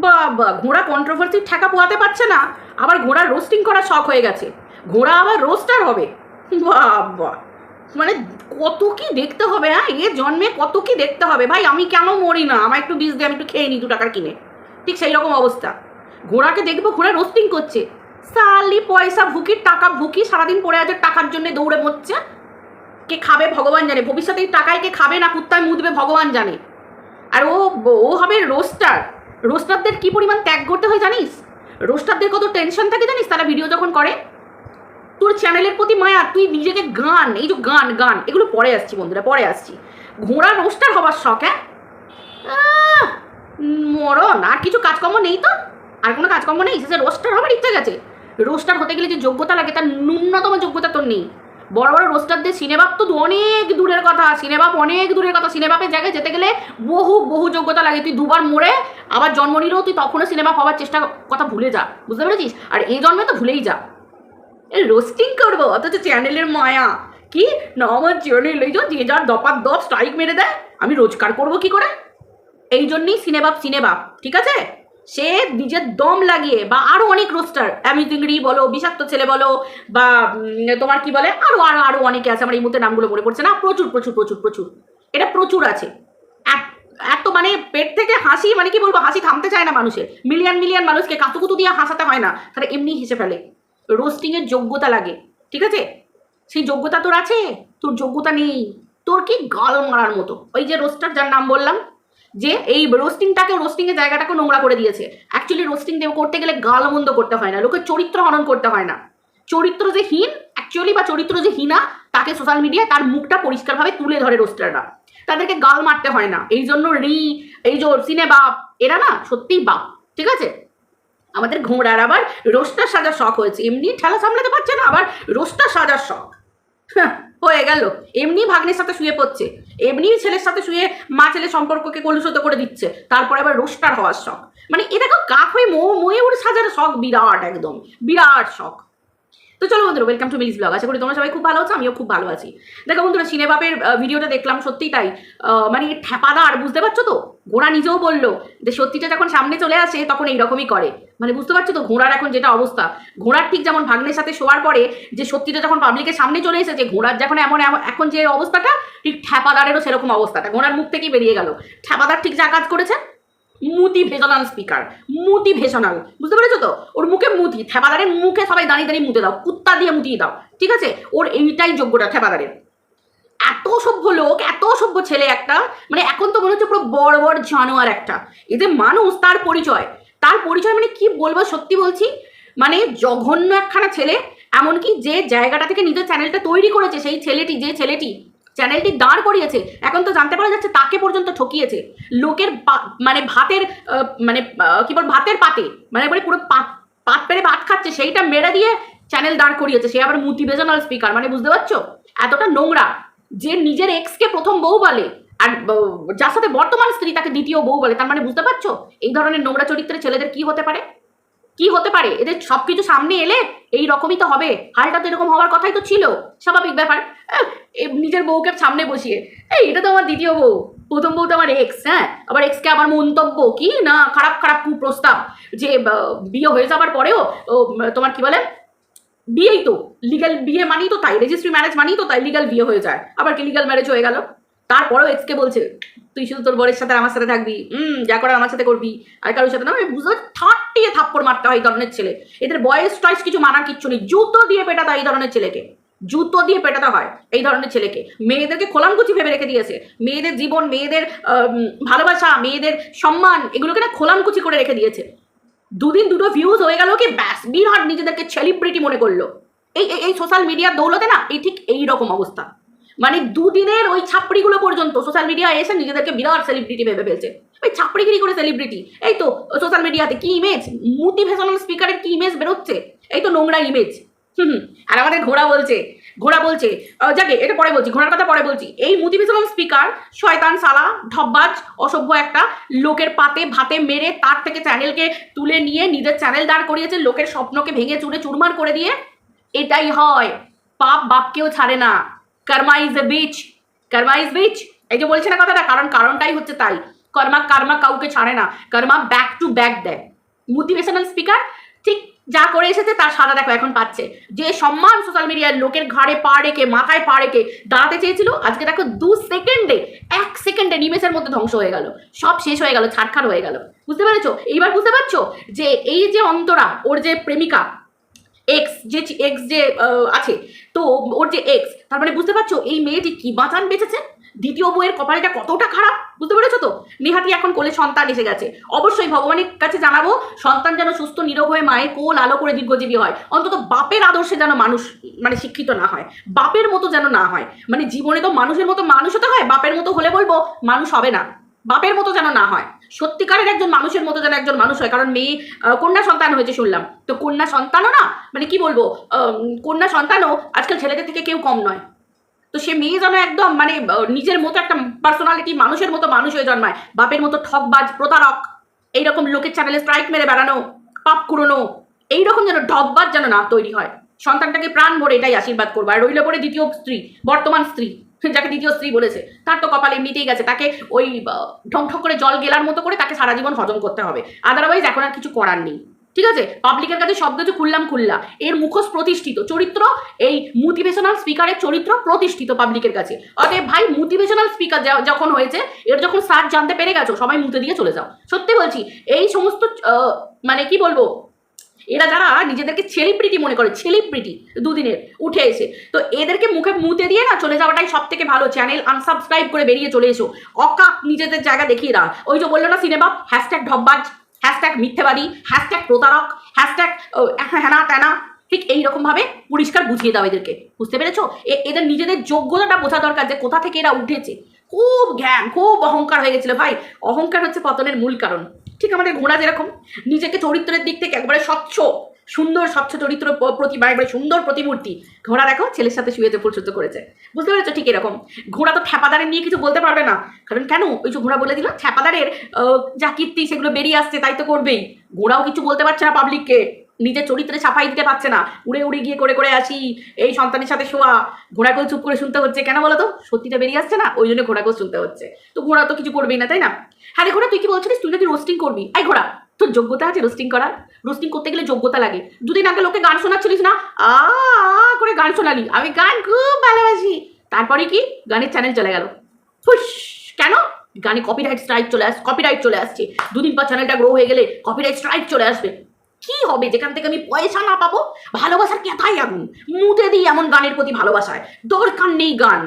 বাবা, ঘোড়া কন্ট্রোভার্সির ঠেকা পোয়াতে পারছে না, আবার ঘোড়া রোস্টিং করার শখ হয়ে গেছে, ঘোড়া আবার রোস্টার হবে। বাবা, মানে কত কি দেখতে হবে, হ্যাঁ এ জন্মে কত কি দেখতে হবে ভাই। আমি কেন মরি না, আমার একটু বীজ দিয়ে আমি একটু খেয়ে নিই 2 টাকার কিনে, ঠিক সেই রকম অবস্থা। ঘোড়াকে দেখবো ঘোড়া রোস্টিং করছে, সালি পয়সা ভুকির টাকা ভুকি সারাদিন পড়ে আছে, টাকার জন্য দৌড়ে মরছে। কে খাবে ভগবান জানে, ভবিষ্যতে এই টাকায় কে খাবে না কুত্তায় মুদবে ভগবান জানে। আর ও ও হবে রোস্টার। রোস্টারদের কি পরিমাণ ত্যাগ করতে হয় জানিস, রোস্টারদের কত টেনশন থাকে জানিস তারা ভিডিও যখন করে। তোর চ্যানেলের প্রতি মায়া, তুই নিজেকে গান, এই যে গান গান এগুলো পরে আসছি বন্ধুরা, পরে আসছি। ঘোড়া রোস্টার হবার শখ, হ্যাঁ মরণ, আর কিছু কাজকর্ম নেই তো, আর কোনো কাজকর্ম নেই, সে রোস্টার হবার ইচ্ছা গেছে। রোস্টার হতে গেলে যে যোগ্যতা লাগে তার ন্যূনতম যোগ্যতা তোর নেই। বড় বড় রোস্টারদের সিনেবাপ তো অনেক দূরের কথা, সিনেবাপ অনেক দূরের কথা, সিনেবাপের জায়গায় যেতে গেলে বহু বহু যোগ্যতা লাগে। তুই 2বার মরে আবার জন্ম নিলেও তুই তখনও সিনেবাপ হওয়ার চেষ্টা কথা ভুলে যা, বুঝতে পেরেছিস? আর এই জন্মে তো ভুলেই যা। রোস্টিং করবো অথচ চ্যানেলের মায়া কি না, আমার চ্যানেল এই যে যার দপার দপ স্ট্রাইক মেরে দেয়, আমি রোজগার করবো কি করে? এই জন্যই সিনেবাপ, ঠিক আছে? সে নিজের দম লাগিয়ে, বা আরও অনেক রোস্টার, অ্যামিজিংরি বলো, বিষাক্ত ছেলে বলো, বা তোমার কি বলে, আরও আরও আরও অনেকে আছে, আমার এই মুহূর্তে নামগুলো মনে পড়ছে না, প্রচুর প্রচুর প্রচুর প্রচুর, এটা প্রচুর আছে। এত মানে পেট থেকে হাসি, মানে কি বলবো, হাসি থামতে চায় না মানুষের, মিলিয়ন মিলিয়ন মানুষকে কাতুকুতু দিয়ে হাসাতে হয় না, তারা এমনি হেসে ফেলে। রোস্টিংয়ের যোগ্যতা লাগে, ঠিক আছে? সেই যোগ্যতা তোর আছে? তোর যোগ্যতা নেই, তোর কি গাল মারার মতো। ওই যে রোস্টার যার নাম বললাম, যে এই রোস্টিংয়ের জায়গাটাকে নোংরা করে দিয়েছে। অ্যাকচুয়ালি রোস্টিং করতে গেলে গালমন্দ করতে হয় না, লোকের চরিত্র হনন করতে হয় না। চরিত্র যে হীন অ্যাকচুয়ালি, বা চরিত্র যে হীনা, তাকে সোশ্যাল মিডিয়ায় তার মুখটা পরিষ্কারভাবে তুলে ধরে রোস্টাররা, তাদেরকে গাল মারতে হয় না। এই জন্য এই যে সিনেবাপ, এরা না সত্যিই বাপ, ঠিক আছে? আমাদের ঘোড়ার আবার রোস্টার সাজার শখ হয়েছে, এমনি ঠেলা সামলাতে পারছে না, আবার রোস্টার সাজার শখ হয়ে গেল। এমনি ভাগ্নের সাথে শুয়ে পড়ছে, এমনি ছেলের সাথে শুয়ে মা ছেলে সম্পর্ককে কলুষিত করে দিচ্ছে, তারপরে আবার রোস্টার হওয়ার শখ। মানে এটাকে কাক হয়ে ময়ূর সাজার শখ, বিরাট, একদম বিরাট শখ। তো চলো বন্ধুরা, ওয়েলকাম টু মিলিস ব্লগ। আশা করি তোমরা সবাই খুব ভালো আছো, আমিও খুব ভালো আছি। দেখো বন্ধুরা, সিনেবাপের ভিডিওটা দেখলাম, সত্যিই তাই, মানে ঠেপাদার, বুঝতে পারছো তো? ঘোড়া নিজেও বললো যে সত্যিটা যখন সামনে চলে আসে তখন এইরকমই করে, মানে বুঝতে পারছো তো ঘোড়ার এখন যেটা অবস্থা। ঘোড়ার ঠিক যেমন ভাগ্নের সাথে শোয়ার পরে যে সত্যিটা যখন পাবলিকের সামনে চলে এসেছে, ঘোড়ার যখন এখন যে অবস্থাটা, ঠিক ঠেপাদারেরও সেরকম অবস্থাটা, ঘোড়ার মুখ থেকেই বেরিয়ে গেল। ঠেপাদার ঠিক যা কাজ করেছে, মুটিভেশনাল স্পিকার, মুটিভেশনাল, বুঝতে পেরেছো তো? ওর মুখে মুতি, থেপাদারের মুখে সবাই দাঁড়িয়ে দাঁড়িয়ে মুতে দাও, কুত্তা দিয়ে মুতিয়ে দাও, ঠিক আছে? ওর এইটাই যোগ্যটা থেপাদারের। এত সভ্য লোক, এত সভ্য ছেলে একটা, মানে এখন তো মনে হচ্ছে পুরো বড় বড় জানোয়ার একটা। এই যে মানুষ, তার পরিচয় মানে কি বলবো, সত্যি বলছি, মানে জঘন্য একখানা ছেলে। এমনকি যে জায়গাটা থেকে নিজের চ্যানেলটা তৈরি করেছে, সেই ছেলেটি, যে ছেলেটি চ্যানেলটি দাঁড় করিয়েছে, এখন তো জানতে পারা যাচ্ছে তাকে পর্যন্ত ঠকিয়েছে। লোকের মানে ভাতের মানে কি বল, ভাতের পাতে, মানে পুরো পাত পেরে ভাত খাচ্ছে, সেইটা মেরে দিয়ে চ্যানেল দাঁড় করিয়েছে। সে আবার মোটিভেশনাল স্পিকার, মানে বুঝতে পারছো এতটা নোংরা। যে নিজের এক্সকে প্রথম বউ বলে, আর যার সাথে বর্তমান স্ত্রী তাকে দ্বিতীয় বউ বলে, তার মানে বুঝতে পারছো এই ধরনের নোংরা চরিত্রের ছেলেদের কি হতে পারে, কি হতে পারে। এদের সবকিছু সামনে এলে এই রকমই তো হবে, হালটা তো এরকম হওয়ার কথাই তো ছিল, স্বাভাবিক ব্যাপার। নিজের বউকে সামনে বসিয়ে, এটা তো আমার দ্বিতীয় বউ, প্রথম বউ তো আমার এক্স, হ্যাঁ, আবার এক্সকে আমার মন্তব্য কি না, খারাপ খারাপ কুপ্রস্তাব, যে বিয়ে হয়ে যাবার পরেও তোমার কি বলে, বিয়েই তো লিগাল বিয়ে মানেই তো তাই, রেজিস্ট্রি ম্যারেজ মানেই তো তাই লিগাল বিয়ে হয়ে যায়, আবার কি লিগাল ম্যারেজ হয়ে গেল। তারপরেও এক্সকে বলছে তুই শুধু তোর বরের সাথে আমার সাথে থাকবি, যা করার আমার সাথে করবি, আর কারোর সাথে না। আমি বুঝতে ঠাট্টিয়ে থাপ্পড় মারতে হয় এই ধরনের ছেলে। এদের বয়েস টয়েস কিছু মানার কিচ্ছু নেই, জুতো দিয়ে পেটাতে হয় এই ধরনের ছেলেকে, জুতো দিয়ে পেটাতে হয় এই ধরনের ছেলেকে। মেয়েদেরকে খোলামকুচি ভেবে রেখে দিয়েছে, মেয়েদের জীবন, মেয়েদের ভালোবাসা, মেয়েদের সম্মান, এগুলোকে না খোলামকুচি করে রেখে দিয়েছে। দুদিন দুটো ভিউজ হয়ে গেল কি ব্যাস, বিরাট নিজেদেরকে সেলিব্রিটি মনে করলো। এই সোশ্যাল মিডিয়ার দৌলতে না এই ঠিক এই রকম অবস্থা। মানে দুদিনের ওই ছাপড়িগুলো পর্যন্ত সোশ্যাল মিডিয়ায় এসে নিজেদেরকে বিরাট সেলিব্রিটি ভেবে ফেলছে। ওই ছাপড়িগিরি করে সেলিব্রিটি, এই তো সোশ্যাল মিডিয়াতে কি ইমেজ, মোটিভেশনাল স্পিকারের কি ইমেজ বেরোচ্ছে, এই তো নোংরা ইমেজ। আর আমাদের ঘোড়া বলছে যাকে এটা পরে বলছি, ঘোড়ার কথা পরে বলছি। এই মোটিভেশনাল স্পিকার শয়তান সালা ঢব্বাজ অসভ্য একটা, লোকের পাতে ভাতে মেরে তার থেকে চ্যানেলকে তুলে নিয়ে নিজের চ্যানেল দাঁড় করিয়েছে, লোকের স্বপ্নকে ভেঙে চুরে চুরমার করে দিয়ে। এটাই হয়, পাপ বাপকেও ছাড়ে না, karma is a bitch, karma is bitch, এই যে বলছে না কথাটা, কারণটাই হচ্ছে তাই। কর্মা কার্মা কাউকে ছাড়ে না, কর্মা ব্যাক টু ব্যাক দেয়। মোটিভেশনাল স্পিকার ঠিক যা করে এসেছে তার সাজা দেখো এখন পাচ্ছে। যে সম্মান সোশ্যাল মিডিয়ার লোকের ঘাড়ে পা রেখে, মাথায় পা রেখে দাঁড়াতে চেয়েছিল, আজকে দেখো 2 সেকেন্ডে, 1 সেকেন্ডে নিমেষের মধ্যে ধ্বংস হয়ে গেল, সব শেষ হয়ে গেল, ছাড়খাড় হয়ে গেল। বুঝতে পেরেছো? এইবার বুঝতে পারছো যে এই যে অন্তরা, ওর যে প্রেমিকা এক্স যে আছে, তো ওর যে এক্স, তার মানে বুঝতে পারছো এই মেয়েটি কি বাঁচান বেঁচেছে। দ্বিতীয় বইয়ের কপালটা কতটা খারাপ, বুঝতে পেরেছো তো? নিহাতি এখন কোলে সন্তান এসে গেছে, অবশ্যই ভগবানের কাছে জানাবো সন্তান যেন সুস্থ নিরোগ হয়ে মায়ের কোল আলো করে দীর্ঘজীবী হয়, অন্তত বাপের আদর্শে যেন মানুষ মানে শিক্ষিত না হয়, বাপের মতো যেন না হয়। মানে জীবনে তো মানুষের মতো মানুষ হতে হয়, বাপের মতো হলে বলবো মানুষ হবে না, বাপের মতো যেন না হয়, সত্যিকারের একজন মানুষের মতো যেন একজন মানুষ হয়। কারণ মেয়ে কন্যা সন্তান হয়েছে শুনলাম, তো কন্যা সন্তানও না মানে কি বলবো, কন্যা সন্তানও আজকাল ছেলেদের থেকে কেউ কম নয়। তো সে মেয়ে যেন একদম মানে নিজের মতো একটা পার্সোনালিটি, মানুষের মতো মানুষ হয়ে জন্মায়, বাপের মতো ঠকবাজ প্রতারক এইরকম লোকের চ্যানেলে স্ট্রাইক মেরে বেড়ানো, পাপ কুড়োনো এইরকম যেন ঢকবাজ যেন না তৈরি হয়। সন্তানটাকে প্রাণ ভরে এটাই আশীর্বাদ করবো। আর রইল পরে দ্বিতীয় স্ত্রী, বর্তমান স্ত্রী, যাকে দ্বিতীয় স্ত্রী বলেছে, তার তো কপাল এমনিতেই গেছে, তাকে ওই ঠক ঠক করে জল গেলার মতো করে তাকে সারা জীবন হজম করতে হবে, আদারওয়াইজ এখন আর কিছু করার নেই। ঠিক আছে, পাবলিকের কাছে সব কিছু খুললা, এর মুখোশ প্রতিষ্ঠিত চরিত্র, এই মোটিভেশনাল স্পিকারের চরিত্র প্রতিষ্ঠিত পাবলিকের কাছে। অতএব ভাই, মোটিভেশনাল স্পিকার যখন হয়েছে, এর যখন সার জানতে পেরে গেছো, সবাই মুতে দিয়ে চলে যাও। সত্যি বলছি, এই সমস্ত মানে কি বলবো, এরা যারা নিজেদেরকে সেলিব্রিটি মনে করে, সেলিব্রিটি দুদিনের উঠে এসে, তো এদেরকে মুখে মুতে দিয়ে না চলে যাওয়াটাই সব থেকে ভালো। চ্যানেল আনসাবস্ক্রাইব করে বেরিয়ে চলে এসো, অকাপ নিজেদের জায়গা দেখিয়ে দাও। ওই যে বললো না সিনেমা, হ্যাশট্যাগ ঢপবাজ, হ্যাশট্যাগ মিথ্যেবাদী, হ্যাশট্যাগ প্রতারক, হ্যাশট্যাগ হ্যানা ত্যানা, ঠিক এইরকমভাবে পরিষ্কার বুঝিয়ে দাও এদেরকে। বুঝতে পেরেছো? এদের নিজেদের যোগ্যতাটা বোঝা দরকার যে কোথা থেকে এরা উঠেছে। খুব জ্ঞান, খুব অহংকার হয়ে গেছিল ভাই। অহংকার হচ্ছে পতনের মূল কারণ। ঠিক আমাদের ঘোড়া যেরকম নিজেকে চরিত্রের দিক থেকে একবারে স্বচ্ছ, সুন্দর স্বচ্ছ চরিত্র প্রতিভা, একবারে সুন্দর প্রতিমূর্তি, ঘোড়া দেখো ছেলের সাথে শুয়েতে পরিশুদ্ধ করেছে। বুঝতে পেরেছো? ঠিক এরকম ঘোড়া তো ঠ্যাপাদারের নিয়ে কিছু বলতে পারবে না, কারণ কেন, ওই যে ঘোড়া বলে দিল ঠ্যাপাদারের যা কীর্তি সেগুলো বেরিয়ে আসছে, তাই তো করবেই। ঘোড়াও কিছু বলতে পারছে না পাবলিককে, নিজের চরিত্রে ছাপাই দিতে পারছে না, উড়ে উড়ে গিয়ে করে আসি এই সন্তানের সাথে শোয়া। ঘোড়াকেও চুপ করে শুনতে হচ্ছে, কেন বলো তো? সত্যিটা বেরিয়ে আসছে না, ওই জন্য ঘোড়াকেও শুনতে হচ্ছে। তো ঘোড়া তো কিছু করবেই না, তাই না? হ্যাঁ রে ঘোড়া, তুই কি বলছিস? তুই নাকি রোস্টিং করবি? এই ঘোড়া, তোর যোগ্যতা আছে রোস্টিং করার? রোস্টিং করতে গেলে যোগ্যতা লাগে। দুদিন আগে লোকে গান শোনাচ্ছিলিস না, করে গান শোনালি, আমি গান খুব ভালোবাসি, তারপরে কি গানের চ্যানেল চলে গেল, হুস। কেন? গানে কপিরাইট চলে আসছে। দুদিন পর চ্যানেলটা গ্রো হয়ে গেলে কপিরাইট স্ট্রাইক চলে আসবে। কি হবে যেখান থেকে আমি পয়সা না পাবো? ভালোবাসার কেথাই আগুন মুতে দিই এমন গানের প্রতি ভালোবাসায়, দরকার নেই গান।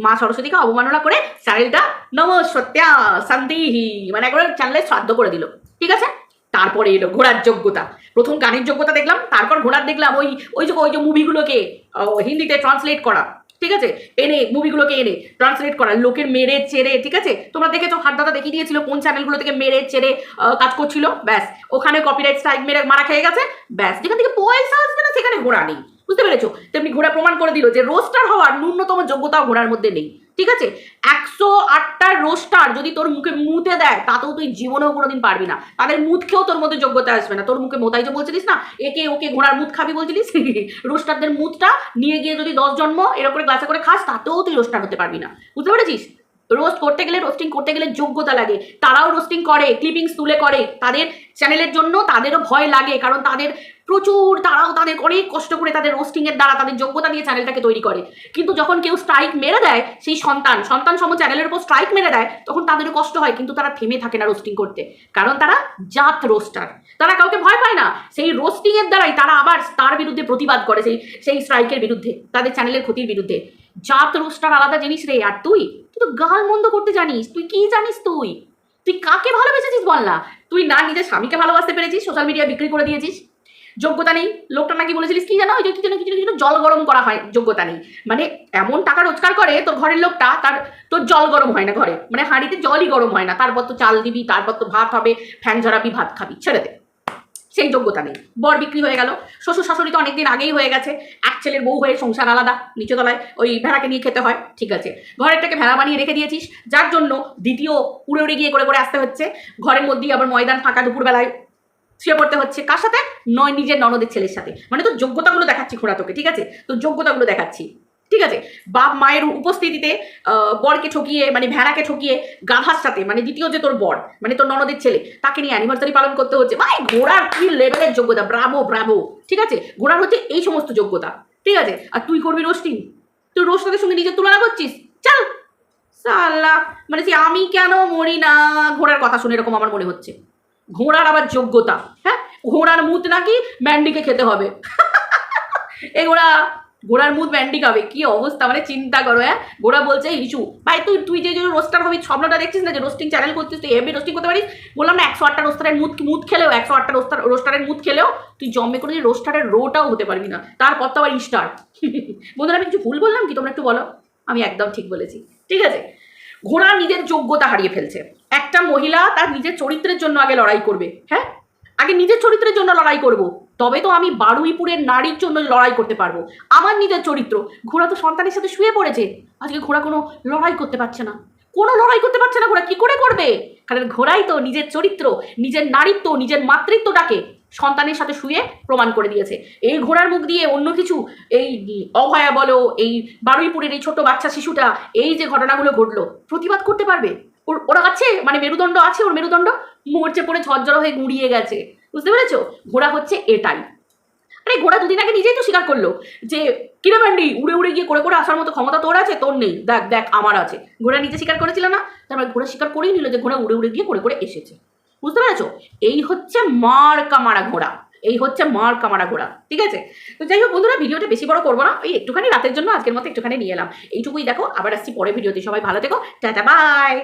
মা সরস্বতীকে অবমাননা করে চ্যানেলটা নমঃসত্যা শান্তিহি মানে একবার চ্যানেলে শ্রাদ্ধ করে দিল। ঠিক আছে, তারপরে এলো ঘোড়ার যোগ্যতা। প্রথম গানের যোগ্যতা দেখলাম, তারপর ঘোড়ার দেখলাম ওই যে মুভিগুলোকে হিন্দিতে ট্রান্সলেট করা। ঠিক আছে, মুভিগুলোকে এনে ট্রান্সলেট করা, লোকের মেরে চেড়ে। ঠিক আছে, তোমরা দেখেছো হাতদাতা দেখিয়ে দিয়েছিল কোন চ্যানেলগুলো থেকে মেরে চেড়ে কাজ করছিল, ব্যাস ওখানে কপিরাইট স্ট্রাইক মেরে মারা খেয়ে গেছে, ব্যাস যেখান থেকে পয়সা আসবে না সেখানে ঘোড়া নেই। বুঝতে পেরেছো? তেমনি ঘোড়া প্রমাণ করে দিল যে রোস্টার হওয়ার ন্যূনতম যোগ্যতাও ঘোড়ার মধ্যে নেই। ঠিক আছে, 108টা রোস্টার যদি তোর মুখে মুতে দেয়, তাতেও তুই জীবনেও কোনোদিন পারবি না। তাদের মুখ খেয়েও তোর মধ্যে যোগ্যতা আসবে না। তোর মুখে মোতাই যে বলছিলিস না, একে ওকে ঘোড়ার মুখ খাবি বলছিলিস, রোস্টারদের মুখটা নিয়ে গিয়ে যদি 10 জন্ম এরকম করে গ্লাসে করে খাস, তাতেও তুই রোস্টার হতে পারবি না। বুঝতে পেরেছিস? রোস্টিং করতে গেলে যোগ্যতা লাগে। তারাও রোস্টিং করে, ক্লিপিংস তুলে করে, তাদের চ্যানেলের জন্য তাদেরও ভয় লাগে, কারণ তারাও তাদের অনেক কষ্ট করে তাদের রোস্টিংয়ের দ্বারা তাদের যোগ্যতা দিয়ে চ্যানেলটাকে তৈরি করে। কিন্তু যখন কেউ স্ট্রাইক মেরে দেয়, সেই সন্তান সম চ্যানেলের উপর স্ট্রাইক মেরে দেয়, তখন তাদেরও কষ্ট হয়, কিন্তু তারা থেমে থাকে না রোস্টিং করতে, কারণ তারা জাত রোস্টার, তারা কাউকে ভয় পায় না। সেই রোস্টিংয়ের দ্বারাই তারা আবার তার বিরুদ্ধে প্রতিবাদ করে, সেই স্ট্রাইকের বিরুদ্ধে, তাদের চ্যানেলের ক্ষতির বিরুদ্ধে। জাত রোস্টার আলাদা জিনিস রে। আর তুই তো গাল মন্দ করতে জানিস, তুই কি জানিস? তুই কাকে ভালোবেসেছিস বল না? তুই না নিজের স্বামীকে ভালোবাসতে পেরেছিস, সোশ্যাল মিডিয়া বিক্রি করে দিয়েছিস। যোগ্যতা নেই। লোকটা নাকি বলেছিলিস কি জানো, ওই যে কিছু জল গরম করা হয়, যোগ্যতা নেই। মানে এমন টাকা রোজগার করে তোর ঘরের লোকটা, তোর জল গরম হয় না ঘরে, মানে হাঁড়িতে জলই গরম হয় না, তারপর তো চাল দিবি, তারপর তো ভাত হবে, ফ্যান ঝরাবি, ভাত খাবি, ছেড়ে দে। সেই যোগ্যতা নেই। বর বিক্রি হয়ে গেল, শ্বশুর শাশুড়ি তো অনেকদিন আগেই হয়ে গেছে, এক ছেলের বউ হয়ে সংসার আলাদা, নিচতলায় ওই ভেড়াকে নিয়ে খেতে হয়। ঠিক আছে, ঘরেরটাকে ভেড়া বানিয়ে রেখে দিয়েছিস, যার জন্য দ্বিতীয় উড়ে উড়ে গিয়ে করে আসতে হচ্ছে। ঘরের মধ্যেই আবার ময়দান ফাঁকা, দুপুরবেলায় শুয়ে পড়তে হচ্ছে। কার সাথে? নয়, নিজের ননদের ছেলের সাথে। মানে তোর যোগ্যতাগুলো দেখাচ্ছি ঘোড়া তোকে। ঠিক আছে, তোর যোগ্যতাগুলো দেখাচ্ছি। ঠিক আছে, বাপ মায়ের উপস্থিতিতে বরকে ঠকিয়ে মানে ভেড়াকে ঠকিয়ে গাধার সাথে মানে দ্বিতীয় যে তোর বর মানে তোর ননদের ছেলে তাকে নিয়ে অ্যানিভার্সারি পালন করতে হচ্ছে। ভাই ঘোড়ার কি লেভেলের যোগ্যতা, ব্রাভো ব্রাভো। ঠিক আছে, ঘোড়ার হচ্ছে এই সমস্ত যোগ্যতা। ঠিক আছে, আর তুই করবি রোস্টিং, তুই রোস্টারের সঙ্গে নিজের তুলনা করছিস, চল সাল্লা। মানে সে আমি কেন মরি না ঘোড়ার কথা শুনে এরকম আমার মনে হচ্ছে। ঘোড়ার আবার যোগ্যতা, হ্যাঁ ঘোড়ার মুত নাকি ম্যান্ডিকে খেতে হবে। এ ঘোড়ার মুখ ম্যান্ডি খাবে, কি অবস্থা মানে চিন্তা করো। হ্যাঁ ঘোড়া বলছে ইস্যু ভাই তুই তুই যে রোস্টার হবি স্বপ্নটা দেখছিস না, যে রোস্টিং চ্যানেল করছিস, তুই এমনি রোস্টিং করতে পারিস। বললাম না 108টা রোস্টারের মুখ খেলেও 108টা রোস্টারের মুখ খেলেও তুই জম্মে করে রোস্টারের রোটাও হতে পারবি না, তারপর তো আবার স্টার। বন্ধুরা আমি কিছু ভুল বললাম কি, তোমরা একটু বলো। আমি একদম ঠিক বলেছি। ঠিক আছে, ঘোড়া নিজের যোগ্যতা হারিয়ে ফেলছে। একটা মহিলা তার নিজের চরিত্রের জন্য আগে লড়াই করবে, হ্যাঁ আগে নিজের চরিত্রের জন্য লড়াই করব, তবে তো আমি বারুইপুরের নারীর জন্য লড়াই করতে পারবো। আমার নিজের চরিত্র, ঘোড়া তো সন্তানের সাথে শুয়ে পড়েছে, আজকে ঘোড়া কোনো লড়াই করতে পারছে না, কোনো লড়াই করতে পারছে না। ঘোড়া কি করে করবে? কারণ ঘোড়াই তো নিজের চরিত্র, নিজের নারীত্ব, নিজের মাতৃত্বটাকে সন্তানের সাথে শুয়ে প্রমাণ করে দিয়েছে। এই ঘোড়ার মুখ দিয়ে অন্য কিছু, এই অভয়া বলো, এই বারুইপুরের এই ছোট বাচ্চা শিশুটা এই যে ঘটনাগুলো ঘটলো প্রতিবাদ করতে পারবে? ওরা আছে মানে মেরুদণ্ড আছে, ওর মেরুদণ্ড মরচে পড়ে ঝরঝর হয়ে গুঁড়িয়ে গেছে। বুঝতে পেরেছো? ঘোড়া হচ্ছে এটাই। আরে ঘোড়া দুদিন আগে নিজেই তো স্বীকার করলো যে কিরে ম্যান্ডি উড়ে উড়ে গিয়ে করে করে আসার মতো ক্ষমতা তোর আছে, তোর নেই, দেখ দেখ আমার আছে। ঘোড়া নিজে স্বীকার করেছিল না, তারপরে ঘোড়া স্বীকার করেই নিল যে ঘোড়া উড়ে উড়ে গিয়ে করে করে এসেছে। বুঝতে পেরেছো? এই হচ্ছে মার কামারা ঘোড়া, এই হচ্ছে মার কামারা ঘোড়া। ঠিক আছে, তো যাই হোক বন্ধুরা ভিডিওটা বেশি বড় করবো না, ওই একটুখানি রাতের জন্য আজকের মতো একটুখানি নিয়ে এলাম। এইটুকুই দেখো, আবার আসছি পরে ভিডিওতে। সবাই ভালো থেকো, টাটা বাই।